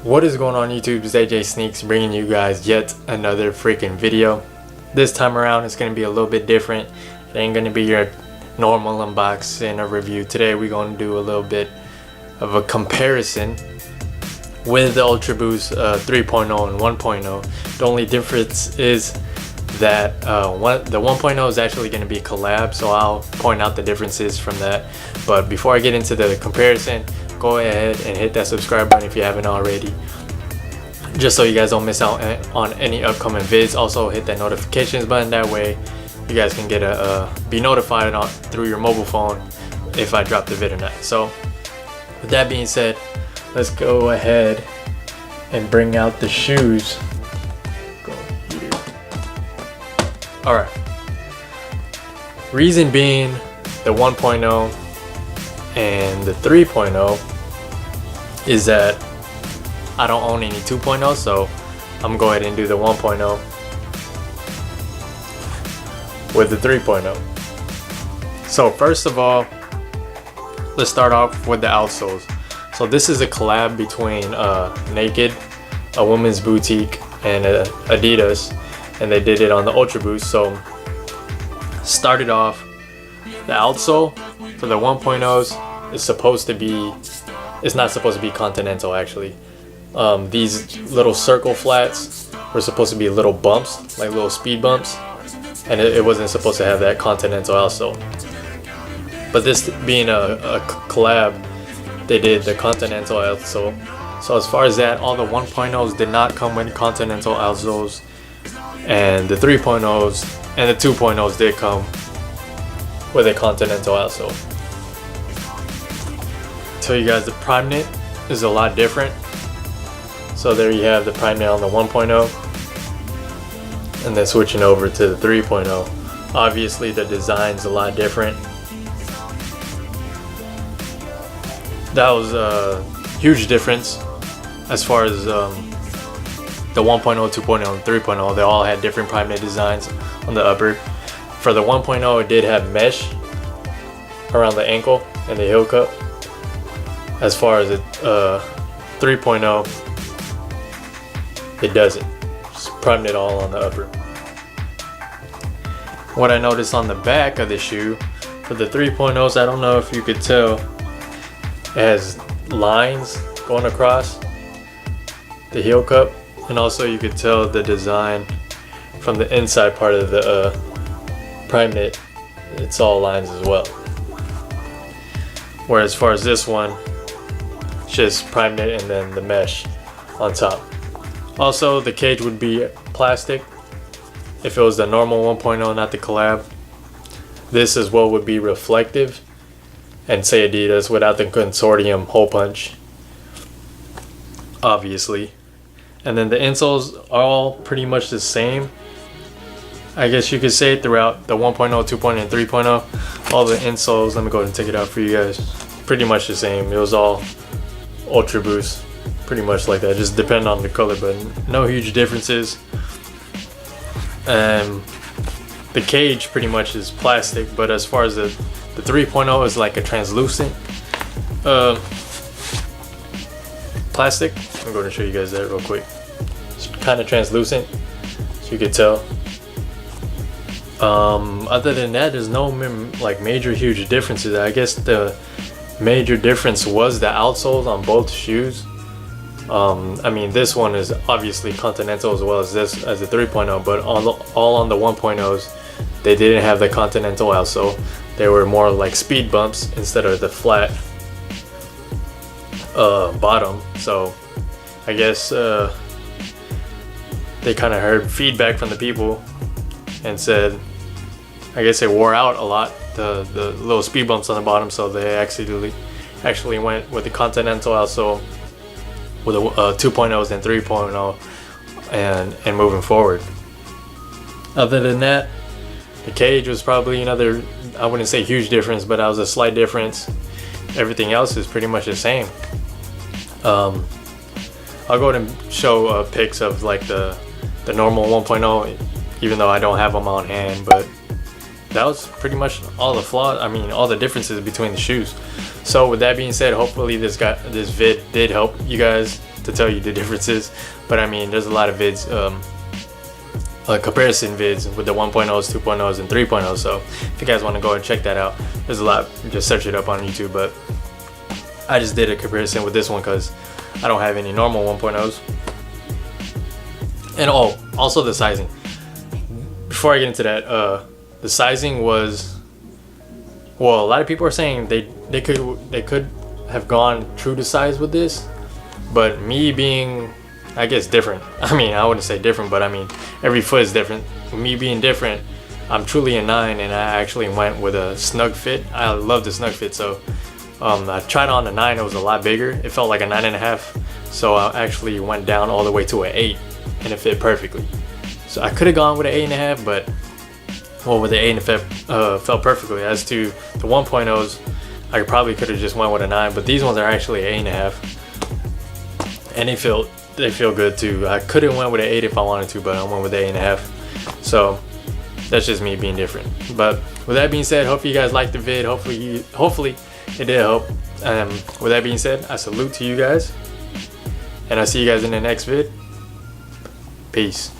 What is going on YouTube? It's AJ Sneaks bringing you guys yet another freaking video. This time around it's going to be a little bit different. It ain't going to be your normal unboxing or review. Today we're going to do a little bit of a comparison with the Ultra Boost 3.0 and 1.0. The only difference is that the 1.0 is actually going to be a collab, so I'll point out the differences from that. But before I get into the comparison, go ahead and hit that subscribe button if you haven't already, just so you guys don't miss out on any upcoming vids. Also hit that notifications button, that way you guys can get be notified through your mobile phone if I drop the vid or not. So with that being said, let's go ahead and bring out the shoes. Go here. All right, reason being the 1.0 and the 3.0 is that I don't own any 2.0, so I'm going to go ahead and do the 1.0 with the 3.0. So first of all, let's start off with the outsoles. So this is a collab between Naked, a women's boutique, and Adidas, and they did it on the Ultra Boost. So started off, the outsole for the 1.0s is supposed to be, it's not supposed to be continental actually. These little circle flats were supposed to be little bumps, like little speed bumps, and it wasn't supposed to have that continental outsole. But this being a collab, they did the continental outsole. So as far as that, all the 1.0s did not come with continental outsoles, and the 3.0s and the 2.0s did come with a continental outsole. Tell you guys the prime knit is a lot different. So there you have the prime knit on the 1.0, and then switching over to the 3.0. Obviously the design's a lot different. That was a huge difference as far as the 1.0, 2.0, and 3.0. They all had different prime knit designs on the upper. For the 1.0, it did have mesh around the ankle and the heel cup. As far as the 3.0, it doesn't. Just prime knit all on the upper. What I noticed on the back of the shoe for the 3.0s, I don't know if you could tell, it has lines going across the heel cup, and also you could tell the design from the inside part of the prime knit, it's all lines as well. Whereas as far as this one, it's just prime knit and then the mesh on top. Also, the cage would be plastic if it was the normal 1.0, not the collab. This as well would be reflective, and say Adidas without the consortium hole punch, obviously. And then the insoles are all pretty much the same, I guess you could say, throughout the 1.0, 2.0, and 3.0. All the insoles, let me go ahead and take it out for you guys, pretty much the same. It was all Ultra Boost, pretty much like that, just depend on the color, but no huge differences. The cage pretty much is plastic, but as far as the 3.0 is like a translucent plastic. I'm going to show you guys that real quick. It's kind of translucent, so you could tell. Other than that, there's no like major huge differences. I guess the major difference was the outsoles on both shoes. I mean, this one is obviously continental as well as this, as the 3.0, but all on the 1.0s, they didn't have the continental outsole. They were more like speed bumps instead of the flat bottom. So I guess they kind of heard feedback from the people and said, I guess it wore out a lot, the little speed bumps on the bottom, so they actually went with the continental outsole with the 2.0s and 3.0 and moving forward. Other than that, the cage was probably another, I wouldn't say huge difference, but that was a slight difference. Everything else is pretty much the same. I'll go ahead and show pics of like the normal 1.0, even though I don't have them on hand, but that was pretty much all the flaws, I mean all the differences between the shoes. So with that being said, hopefully this vid did help you guys to tell you the differences, but I mean, there's a lot of vids, comparison vids with the 1.0s, 2.0s, and 3.0s. So if you guys want to go and check that out, there's a lot. Just search it up on YouTube. But I just did a comparison with this one because I don't have any normal 1.0s. And oh, also the sizing. Before I get into that, the sizing was, well, a lot of people are saying they could have gone true to size with this, but me being, I guess, different. I mean, I wouldn't say different, but I mean, every foot is different. Me being different, I'm truly a 9, and I actually went with a snug fit. I love the snug fit, so I tried on the 9. It was a lot bigger. It felt like a 9.5, so I actually went down all the way to an 8, and it fit perfectly. So I could have gone with an 8.5, but well, with the 8.5 felt perfectly. As to the 1.0s, I probably could have just went with a 9, but these ones are actually 8.5, and they feel good too. I could have went with an 8 if I wanted to, but I went with the 8.5. So that's just me being different. But with that being said, hopefully you guys liked the vid. Hopefully it did help. With that being said, I salute to you guys, and I'll see you guys in the next vid. Peace.